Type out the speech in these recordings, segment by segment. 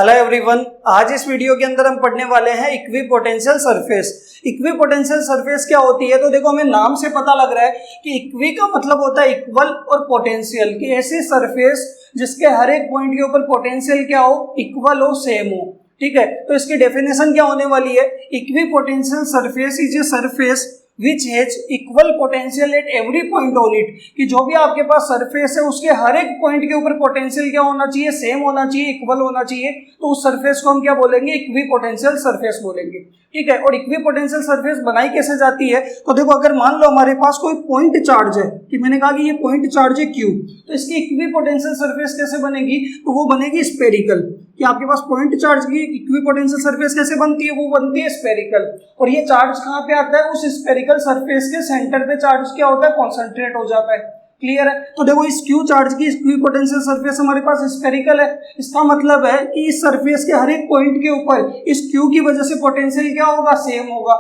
Hello everyone, आज इस video के अंदर हम पढ़ने वाले हैं इक्विपोटेंशियल सरफेस। इक्विपोटेंशियल सरफेस क्या होती है? तो देखो, हमें नाम से पता लग रहा है कि इक्वी का मतलब होता है इक्वल और पोटेंशियल, कि ऐसी सरफेस जिसके हर एक पॉइंट के ऊपर पोटेंशियल क्या हो, इक्वल हो, सेम हो। ठीक है, तो इसकी डेफिनेशन क्या होने वाली है? Equipotential surface is a surface which has equal potential at every point on it, कि जो भी आपके पास सरफेस है उसके हर एक पॉइंट के ऊपर पोटेंशियल क्या होना चाहिए, सेम होना चाहिए, इक्वल होना चाहिए। तो उस सरफेस को हम क्या बोलेंगे? इक्विपोटेंशियल सरफेस बोलेंगे। ठीक है, और इक्विपोटेंशियल सरफेस बनाई कैसे जाती है? तो देखो, अगर मान लो हमारे पास कोई पॉइंट चार्ज है, कि मैंने कहा कि ये पॉइंट चार्ज है Q, तो इसकी इक्विपोटेंशियल सरफेस कैसे बनेगी? तो वो बनेगी स्फेरिकल। कि आपके पास पॉइंट चार्ज की इक्विपोटेंशियल सरफेस कैसे बनती है? वो बनती है स्फेरिकल। और ये चार्ज कहाँ पे आता है? उस स्फेरिकल सरफेस के सेंटर पे चार्ज क्या होता है? कॉन्सेंट्रेट हो जाता है। क्लियर है? तो देखो, इस Q चार्ज की इक्विपोटेंशियल सरफेस हमारे पास स्फेरिकल है। इसका मतलब है कि इस सरफेस के हर एक पॉइंट के ऊपर इस Q की वजह से पोटेंशियल क्या होगा? सेम होगा।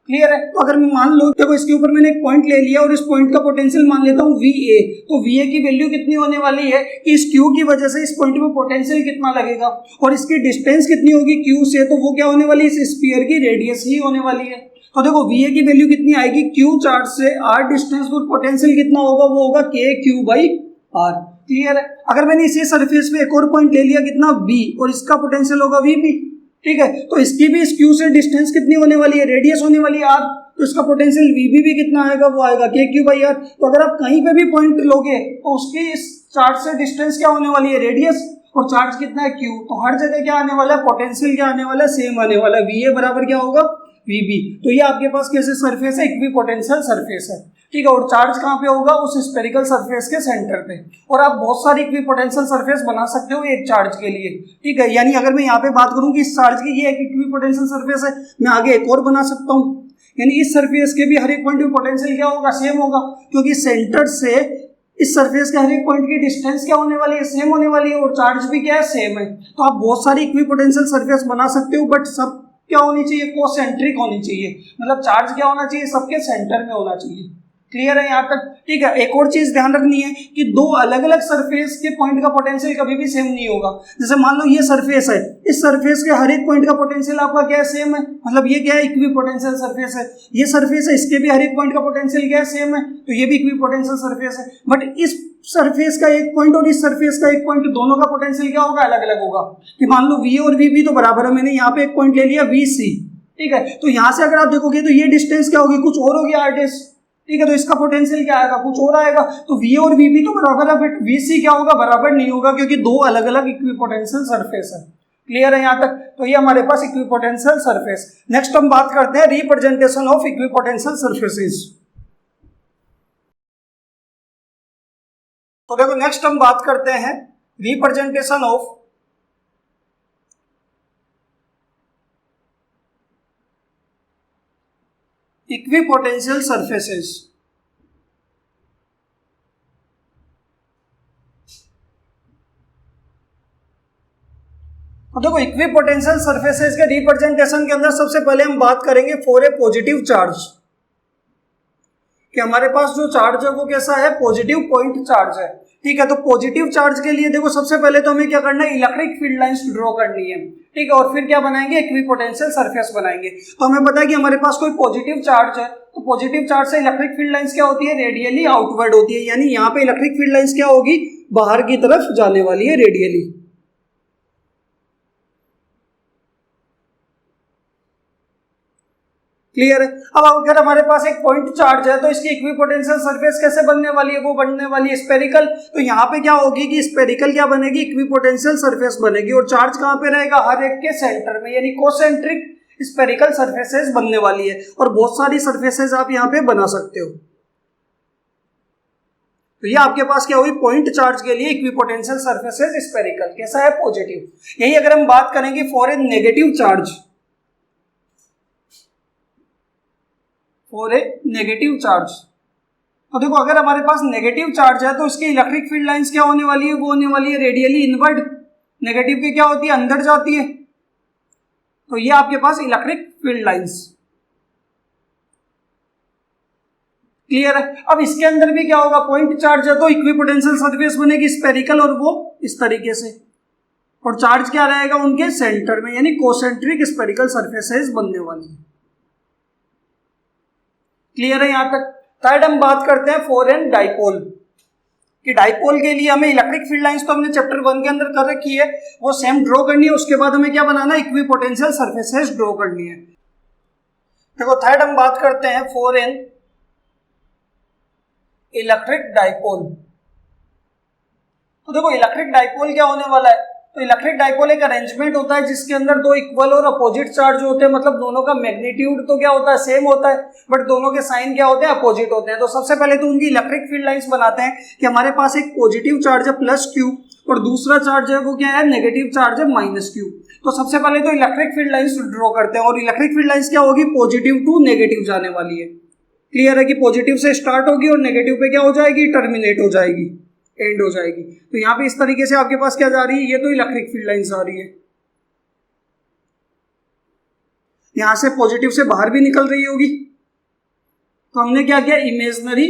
क्लियर है? तो अगर मान लो, देखो इसके ऊपर मैंने एक पॉइंट ले लिया और इस पॉइंट का पोटेंशियल मान लेता हूँ VA, तो VA की वैल्यू कितनी होने वाली है कि इस Q की वजह से इस पॉइंट में पोटेंशियल कितना लगेगा, और इसकी डिस्टेंस कितनी होगी Q से, तो वो क्या होने वाली है? इस स्फीयर की रेडियस ही होने वाली है। तो देखो, VA की वैल्यू कितनी आएगी? Q चार्ज से R डिस्टेंस पर पोटेंशियल कितना होगा? वो होगा KQ/R। क्लियर है? अगर मैंने इसी सरफेस पे एक और पॉइंट ले लिया, कितना B, और इसका पोटेंशियल होगा VB। ठीक है, तो इसकी भी इस Q से डिस्टेंस कितनी होने वाली है? रेडियस होने वाली है R, तो इसका पोटेंशियल VB भी कितना आएगा? वो आएगा KQ/R। तो अगर आप कहीं पे भी पॉइंट लोगे तो उसकी इस चार्ज से डिस्टेंस क्या होने वाली है? रेडियस, और चार्ज कितना है Q, तो हर जगह क्या आने वाला है? पोटेंशियल क्या आने वाला है? सेम आने वाला है। VA बराबर क्या होगा? VB। तो ये आपके पास कैसे सरफेस है? इक्विपोटेंशियल सरफेस है। ठीक है, और चार्ज कहाँ पे होगा? उस स्फेरिकल सरफेस के सेंटर पे। और आप बहुत सारी इक्विपोटेंशियल सरफेस बना सकते हो एक चार्ज के लिए। ठीक है, यानी अगर मैं यहाँ पे बात करूँ कि इस चार्ज की ये एक इक्विपोटेंशियल सरफेस है, मैं आगे एक और बना सकता हूँ। यानी इस सरफेस के भी हर एक पॉइंट पे पोटेंशियल क्या होगा? सेम होगा, क्योंकि सेंटर से इस सरफेस के हर एक पॉइंट की डिस्टेंस क्या होने वाली है? सेम होने वाली है, और चार्ज भी क्या है? सेम है। तो आप बहुत सारी इक्विपोटेंशियल सरफेस बना सकते हो, बट सब क्या होनी चाहिए? कोसेंट्रिक होनी चाहिए। मतलब चार्ज क्या होना चाहिए? सबके सेंटर में होना चाहिए। क्लियर है यहाँ तक? ठीक है, एक और चीज ध्यान रखनी है कि दो अलग अलग सरफेस के पॉइंट का पोटेंशियल कभी भी सेम नहीं होगा। जैसे मान लो ये सरफेस है, इस सरफेस के हर एक पॉइंट का पोटेंशियल आपका क्या है? सेम है। मतलब ये क्या है? इक्विपोटेंशियल सरफेस है। ये सरफेस है, इसके भी हर एक पॉइंट का पोटेंशियल क्या है? सेम है, तो ये भी इक्विपोटेंशियल सरफेस है। बट इस सरफेस का एक पॉइंट और इस सरफेस का एक पॉइंट, दोनों का पोटेंशियल क्या होगा? अलग अलग होगा। कि मान लो VA और VB तो बराबर है, मैंने यहाँ पे एक पॉइंट ले लिया VC। ठीक है, तो यहां से अगर आप देखोगे तो ये डिस्टेंस क्या होगी? कुछ और होगी R'। ठीक है, तो इसका पोटेंशियल क्या आएगा? कुछ और आएगा। तो VA और VB तो बराबर है, बट VC क्या होगा? बराबर नहीं होगा, क्योंकि दो अलग अलग इक्विपोटेंशियल सरफेस है। क्लियर है यहाँ तक? तो ये हमारे पास इक्विपोटेंशियल सरफेस। नेक्स्ट हम बात करते हैं रिप्रेजेंटेशन ऑफ इक्विपोटेंशियल सरफेसेस। तो देखो, नेक्स्ट हम बात करते हैं रिप्रेजेंटेशन ऑफ इक्विपोटेंशियल सरफेसेस। तो देखो, इक्विपोटेंशियल सरफेसेस के रिप्रेजेंटेशन के अंदर सबसे पहले हम बात करेंगे फॉर ए पॉजिटिव चार्ज, कि हमारे पास जो चार्ज है वो कैसा है? पॉजिटिव पॉइंट चार्ज है। ठीक है, तो पॉजिटिव चार्ज के लिए देखो, सबसे पहले तो हमें क्या करना है? इलेक्ट्रिक फील्ड लाइंस ड्रॉ करनी है। ठीक है, और फिर क्या बनाएंगे? इक्विपोटेंशियल सरफेस बनाएंगे। तो हमें पता है कि हमारे पास कोई पॉजिटिव चार्ज है, तो पॉजिटिव चार्ज से इलेक्ट्रिक फील्ड लाइंस क्या होती है? रेडियली आउटवर्ड होती है। यानी यहाँ पे इलेक्ट्रिक फील्ड लाइंस क्या होगी? बाहर की तरफ जाने वाली है, रेडियली। क्लियर है? अब अगर हमारे पास एक पॉइंट चार्ज है, तो इसकी इक्विपोटेंशियल सरफेस कैसे बनने वाली है? वो बनने वाली है स्फेरिकल। तो यहाँ पे क्या होगी कि स्फेरिकल क्या बनेगी? इक्विपोटेंशियल सरफेस बनेगी। और चार्ज कहाँ पे रहेगा? हर एक के सेंटर में, यानी कोसेंट्रिक स्फेरिकल सरफेसेस बनने वाली है। और बहुत सारी सरफेसेस आप यहाँ पे बना सकते हो। तो ये आपके पास क्या हुई? पॉइंट चार्ज के लिए इक्विपोटेंशियल सरफेसेस स्फेरिकल। कैसा है? पॉजिटिव। यही अगर हम बात करेंगे for a negative charge, for a negative charge, तो देखो, अगर हमारे पास नेगेटिव चार्ज है तो इसकी इलेक्ट्रिक फील्ड लाइंस क्या होने वाली है? वो होने वाली है रेडियली इनवर्ड। नेगेटिव की क्या होती है? अंदर जाती है। तो ये आपके पास इलेक्ट्रिक फील्ड लाइंस। क्लियर है? अब इसके अंदर भी क्या होगा? पॉइंट चार्ज है तो इक्विपोटेंशियल सरफेस बनेगी स्फेरिकल, और वो इस तरीके से। और चार्ज क्या रहेगा उनके सेंटर में, यानी कोसेंट्रिक स्फेरिकल सरफेसेस बनने वाली है। क्लियर है यहां तक। थर्ड हम बात करते हैं फॉरेन डाइपोल कि डाइपोल के लिए हमें इलेक्ट्रिक फील्ड लाइंस तो हमने चैप्टर 1 के अंदर कर रखी है, वो सेम ड्रॉ करनी है। उसके बाद हमें क्या बनाना है, इक्विपोटेंशियल सरफेसेस ड्रॉ करनी है। देखो थर्ड हम बात करते हैं फॉरेन इलेक्ट्रिक डाइपोल। तो देखो इलेक्ट्रिक डाइपोल क्या होने वाला है, तो इलेक्ट्रिक डाइपोल एक अरेंजमेंट होता है जिसके अंदर दो इक्वल और अपोजिट चार्ज होते हैं, मतलब दोनों का मैग्नीट्यूड तो क्या होता है सेम होता है, बट दोनों के साइन क्या होते हैं अपोजिट होते हैं। तो सबसे पहले तो उनकी इलेक्ट्रिक फील्ड लाइंस बनाते हैं कि हमारे पास एक पॉजिटिव चार्ज है प्लस क्यू और दूसरा चार्ज है वो क्या है नेगेटिव चार्ज है माइनस क्यू। तो सबसे पहले तो इलेक्ट्रिक फील्ड लाइंस ड्रॉ करते हैं और इलेक्ट्रिक फील्ड लाइंस क्या होगी, पॉजिटिव टू नेगेटिव जाने वाली है। क्लियर है कि पॉजिटिव से स्टार्ट होगी और नेगेटिव पे क्या हो जाएगी, टर्मिनेट हो जाएगी, एंड हो जाएगी। तो यहाँ पे इस तरीके से आपके पास क्या जा रही है, ये तो इलेक्ट्रिक फील्ड लाइंस आ रही है, यहां से पॉजिटिव से बाहर भी निकल रही होगी। तो हमने क्या किया, imaginary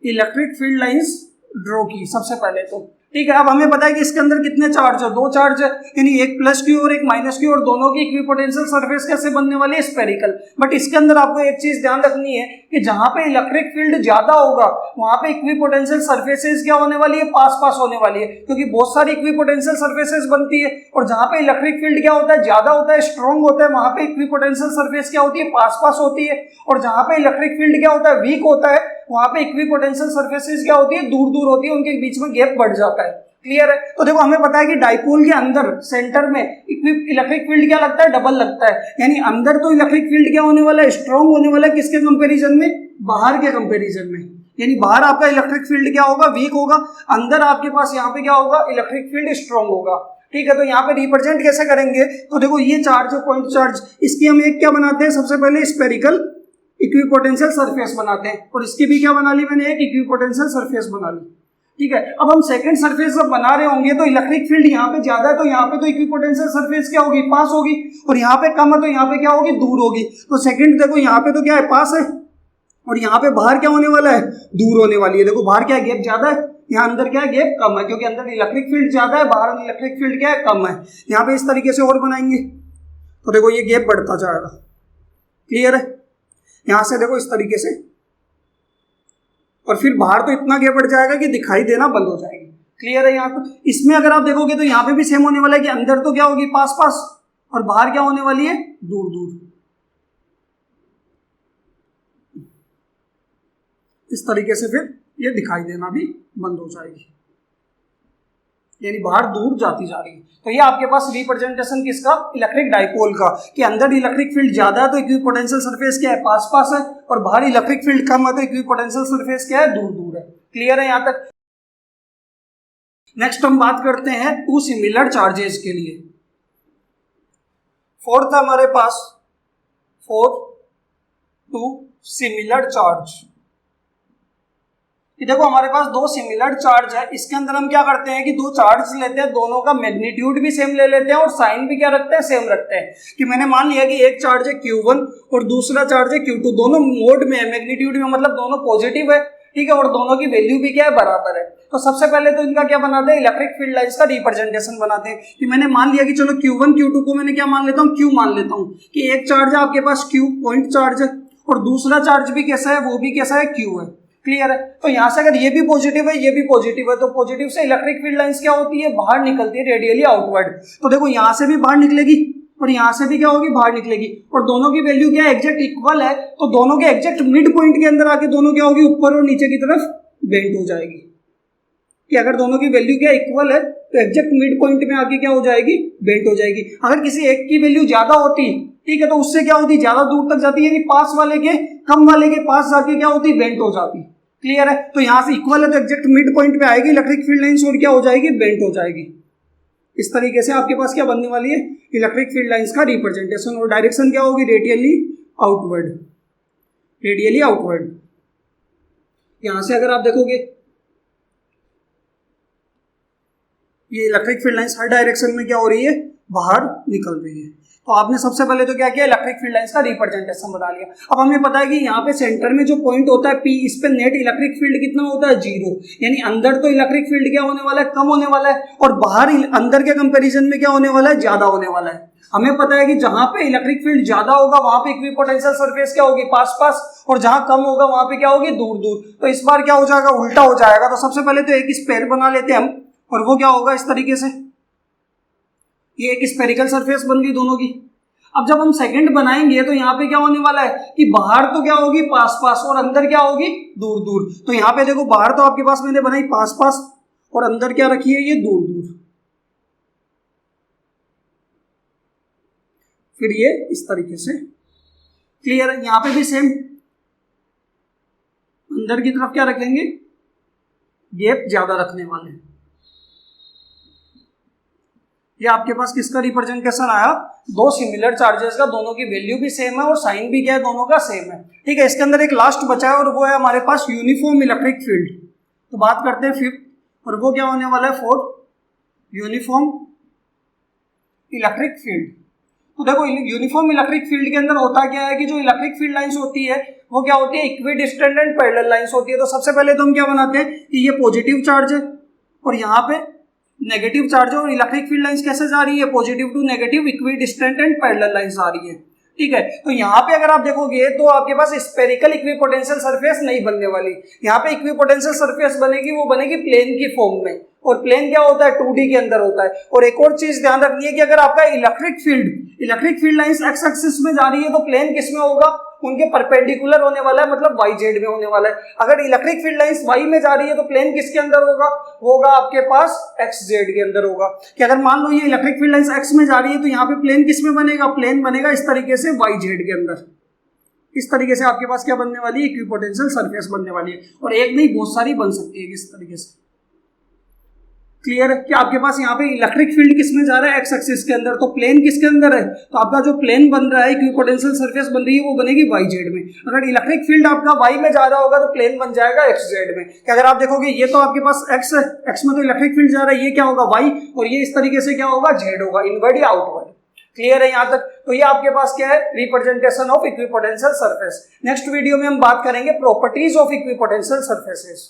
electric field lines draw की सबसे पहले तो, ठीक है। अब हमें पता है कि इसके अंदर कितने चार्ज है, दो चार्ज है, यानी एक प्लस क्यू और एक माइनस क्यू, और दोनों की इक्विपोटेंशियल सरफेस कैसे बनने वाली है, स्फेरिकल। बट इसके अंदर आपको एक चीज ध्यान रखनी है कि जहां पे इलेक्ट्रिक फील्ड ज्यादा होगा वहां पे इक्विपोटेंशियल सरफेसेस क्या होने वाली है, पास पास होने वाली है, क्योंकि बहुत सारी इक्विपोटेंशियल सरफेसेस बनती है। और जहां पे इलेक्ट्रिक फील्ड क्या होता है, ज्यादा होता है, स्ट्रॉन्ग होता है, वहां पे इक्विपोटेंशियल सरफेस क्या होती है, पास पास होती है। और जहां पे इलेक्ट्रिक फील्ड क्या होता है, वीक होता है, वहां पे इक्विपोटेंशियल सरफेसेस क्या होती है, दूर दूर होती है, उनके बीच में गैप बढ़ जाता है। क्लियर है। तो देखो हमें पता है कि डाइपोल के अंदर सेंटर में इलेक्ट्रिक फील्ड क्या लगता है, डबल लगता है, यानी अंदर तो इलेक्ट्रिक फील्ड क्या होने वाला है, स्ट्रॉन्ग होने वाला है, किसके कंपैरिजन में, बाहर के कंपैरिजन में। यानी बाहर आपका इलेक्ट्रिक फील्ड क्या होगा, वीक होगा, अंदर आपके पास यहाँ पे क्या होगा, इलेक्ट्रिक फील्ड स्ट्रॉन्ग होगा। ठीक है, तो यहाँ पे रिप्रेजेंट कैसे करेंगे, तो देखो ये चार्ज है पॉइंट चार्ज, इसकी हम एक क्या बनाते हैं, सबसे पहले स्फेरिकल इक्विपोटेंशियल सरफेस बनाते हैं, और इसकी भी क्या बना ली मैंने, एक इक्विपोटेंशियल सरफेस बना ली। ठीक है, अब हम सेकंड सरफेस जब बना रहे होंगे तो इलेक्ट्रिक फील्ड यहाँ पे ज्यादा है, तो यहाँ पे तो इक्विपोटेंशियल सरफेस क्या होगी, पास होगी, और यहाँ पे कम है तो यहाँ पे क्या होगी, दूर होगी। तो सेकंड देखो यहाँ पे तो क्या है, पास है, और यहाँ पे बाहर क्या होने वाला है, दूर होने वाली है। देखो बाहर क्या है, गैप ज्यादा है, यहाँ अंदर क्या है, गैप कम है, क्योंकि अंदर इलेक्ट्रिक फील्ड ज्यादा है, बाहर इलेक्ट्रिक फील्ड क्या है, कम है। यहाँ पे इस तरीके से और बनाएंगे तो देखो ये गैप बढ़ता जाएगा। क्लियर है, यहाँ से देखो इस तरीके से, और फिर बाहर तो इतना गैप बढ़ जाएगा कि दिखाई देना बंद हो जाएगी। क्लियर है। यहाँ पर इसमें अगर आप देखोगे तो यहाँ पे भी सेम होने वाला है कि अंदर तो क्या होगी, पास पास, और बाहर क्या होने वाली है, दूर दूर। इस तरीके से फिर ये दिखाई देना भी बंद हो जाएगी, यानी बाहर दूर जाती जा रही है। तो ये आपके पास रिप्रेजेंटेशन किसका, इलेक्ट्रिक डाइपोल का, कि अंदर इलेक्ट्रिक फील्ड ज्यादा है तो इक्विपोटेंशियल सरफेस क्या है, पास पास है, और बाहर इलेक्ट्रिक फील्ड कम है तो इक्विपोटेंशियल सरफेस क्या है, दूर दूर है। क्लियर है यहाँ तक। नेक्स्ट हम बात करते हैं टू सिमिलर चार्जेस के लिए। फोर्थ हमारे पास टू सिमिलर चार्ज, कि देखो हमारे पास दो सिमिलर चार्ज है, इसके अंदर हम क्या करते हैं कि दो चार्ज लेते हैं, दोनों का मैग्नीट्यूड भी सेम ले लेते हैं और साइन भी क्या रखते हैं, सेम रखते हैं। कि मैंने मान लिया कि एक चार्ज है Q1 और दूसरा चार्ज है Q2, दोनों मोड में है, मैग्नीट्यूड में, मतलब दोनों पॉजिटिव है। ठीक है, और दोनों की वैल्यू भी क्या है, बराबर है। तो सबसे पहले तो इनका क्या बनाते हैं, इलेक्ट्रिक फील्ड लाइंस का रिप्रेजेंटेशन बनाते हैं। कि मैंने मान लिया कि चलो Q1 Q2 को मैंने क्या मान लेता हूँ, Q मान लेता हूँ, कि एक चार्ज है आपके पास Q पॉइंट चार्ज है, और दूसरा चार्ज भी कैसा है, वो भी कैसा है, Q है। क्लियर है। तो यहां से अगर ये भी पॉजिटिव है, ये भी पॉजिटिव है, तो पॉजिटिव से इलेक्ट्रिक फील्ड लाइंस क्या होती है, बाहर निकलती है, रेडियली आउटवर्ड। तो देखो यहां से भी बाहर निकलेगी और यहां से भी क्या होगी, बाहर निकलेगी, और दोनों की वैल्यू क्या है, एग्जैक्ट इक्वल है, तो दोनों के एग्जैक्ट मिड पॉइंट के अंदर आके दोनों क्या होगी, ऊपर और नीचे की तरफ बेंड हो जाएगी। कि अगर दोनों की वैल्यू क्या इक्वल है तो एग्जैक्ट मिड पॉइंट में आके क्या हो जाएगी, बेंड हो जाएगी। अगर किसी एक की वैल्यू ज्यादा होती, ठीक है, तो उससे क्या होती, ज्यादा दूर तक जाती है, यानी पास वाले के कम वाले के पास जाके क्या होती, बेंड हो जाती। क्लियर है। तो यहां से इक्वल है तो एग्जैक्ट मिड पॉइंट पे आएगी इलेक्ट्रिक फील्ड लाइंस, और क्या हो जाएगी, बेंड हो जाएगी। इस तरीके से आपके पास क्या बनने वाली है, इलेक्ट्रिक फील्ड लाइंस का रिप्रेजेंटेशन, और डायरेक्शन क्या होगी, रेडियली आउटवर्ड, रेडियली आउटवर्ड। यहां से अगर आप देखोगे ये इलेक्ट्रिक फील्ड लाइंस हर डायरेक्शन में क्या हो रही है, बाहर निकल रही है। तो आपने सबसे पहले तो क्या किया, इलेक्ट्रिक फील्ड लाइंस का रिप्रेजेंटेशन बता लिया। अब हमें पता है कि यहाँ पे सेंटर में जो पॉइंट होता है P, इस पे नेट इलेक्ट्रिक फील्ड कितना होता है, 0, यानी अंदर तो इलेक्ट्रिक फील्ड क्या होने वाला है, कम होने वाला है, और बाहर अंदर के कंपैरिजन में क्या होने वाला है, ज्यादा होने वाला है। हमें पता है कि जहां पे इलेक्ट्रिक फील्ड ज्यादा होगा वहां पे इक्विपोटेंशियल सरफेस क्या होगी, पास पास, और जहां कम होगा वहां पे क्या होगी, दूर दूर। तो इस बार क्या हो जाएगा, उल्टा हो जाएगा। तो सबसे पहले तो एक स्पेयर बना लेते हैं हम, और वो क्या होगा इस तरीके से, ये एक स्पेरिकल सरफेस बन गई दोनों की। अब जब हम सेकंड बनाएंगे तो यहाँ पे क्या होने वाला है कि बाहर तो क्या होगी, पास पास, और अंदर क्या होगी, दूर दूर। तो यहाँ पे देखो बाहर तो आपके पास मैंने बनाई पास पास, और अंदर क्या रखी है, ये दूर दूर। फिर ये इस तरीके से, क्लियर है। यहाँ पे भी सेम, अंदर की तरफ क्या रखेंगे, गैप ज्यादा रखने वाले हैं। ये आपके पास किसका रिप्रेजेंटेशन आया, दो सिमिलर चार्जेस का, दोनों की वैल्यू भी सेम है और साइन भी क्या है, दोनों का सेम है। ठीक है, इसके अंदर एक लास्ट बचा है और वो है हमारे पास यूनिफॉर्म इलेक्ट्रिक फील्ड। तो बात करते हैं फिफ्थ, और वो क्या होने वाला है, फोर्थ, यूनिफॉर्म इलेक्ट्रिक फील्ड। तो देखो यूनिफॉर्म इलेक्ट्रिक फील्ड के अंदर होता क्या है कि जो इलेक्ट्रिक फील्ड लाइंस होती है वो क्या होती है, इक्विडिस्टेंट एंड पैरेलल लाइंस होती है। तो सबसे पहले तो हम क्या बनाते हैं कि ये पॉजिटिव चार्ज है और यहाँ पे नेगेटिव चार्ज है, और इलेक्ट्रिक फील्ड लाइंस कैसे जा रही है, positive to negative, equidistant and parallel lines आ रही है। ठीक है, तो यहाँ पे अगर आप देखोगे तो आपके पास स्पेरिकल इक्विपोटेंशियल सरफेस नहीं बनने वाली। यहाँ पे इक्विपोटेंशियल सरफेस बनेगी, वो बनेगी प्लेन की फॉर्म में, और प्लेन क्या होता है, 2D के अंदर होता है। और एक और चीज ध्यान रखनी है कि अगर आपका electric field lines x axis में जा रही है तो प्लेन किस में होगा, उनके परपेंडिकुलर होने वाला है, मतलब वाई जेड में होने वाला है। अगर इलेक्ट्रिक फील्ड लाइंस वाई में जा रही है तो प्लेन किसके अंदर होगा, होगा आपके पास एक्स जेड के अंदर होगा। कि अगर मान लो ये इलेक्ट्रिक फील्ड लाइंस एक्स में जा रही है तो यहाँ पे प्लेन किस में बनेगा, प्लेन बनेगा इस तरीके से वाई जेड के अंदर। इस तरीके से आपके पास क्या बनने वाली है, इक्विपोटेंशियल सरफेस बनने वाली है, और एक नहीं बहुत सारी बन सकती है इस तरीके से। क्लियर है कि आपके पास यहाँ पे इलेक्ट्रिक फील्ड किसमें जा रहा है, एक्स एक्सिस के अंदर, तो प्लेन किसके अंदर है, तो आपका जो प्लेन बन रहा है, इक्विपोटेंशियल सरफेस बन रही है, वो बनेगी वाई जेड में। अगर इलेक्ट्रिक फील्ड आपका वाई में जा रहा होगा तो प्लेन बन जाएगा एक्स जेड में। कि अगर आप देखोगे ये तो आपके पास एक्स है, एक्स में तो इलेक्ट्रिक फील्ड जा रहा है, ये क्या होगा वाई, और ये इस तरीके से क्या होगा, जेड होगा, इनवर्ड या आउटवर्ड। क्लियर है यहाँ तक। तो ये आपके पास क्या है, representation of equipotential surface. Next video में हम बात करेंगे प्रॉपर्टीज ऑफ इक्विपोटेंशियल सरफेसेस।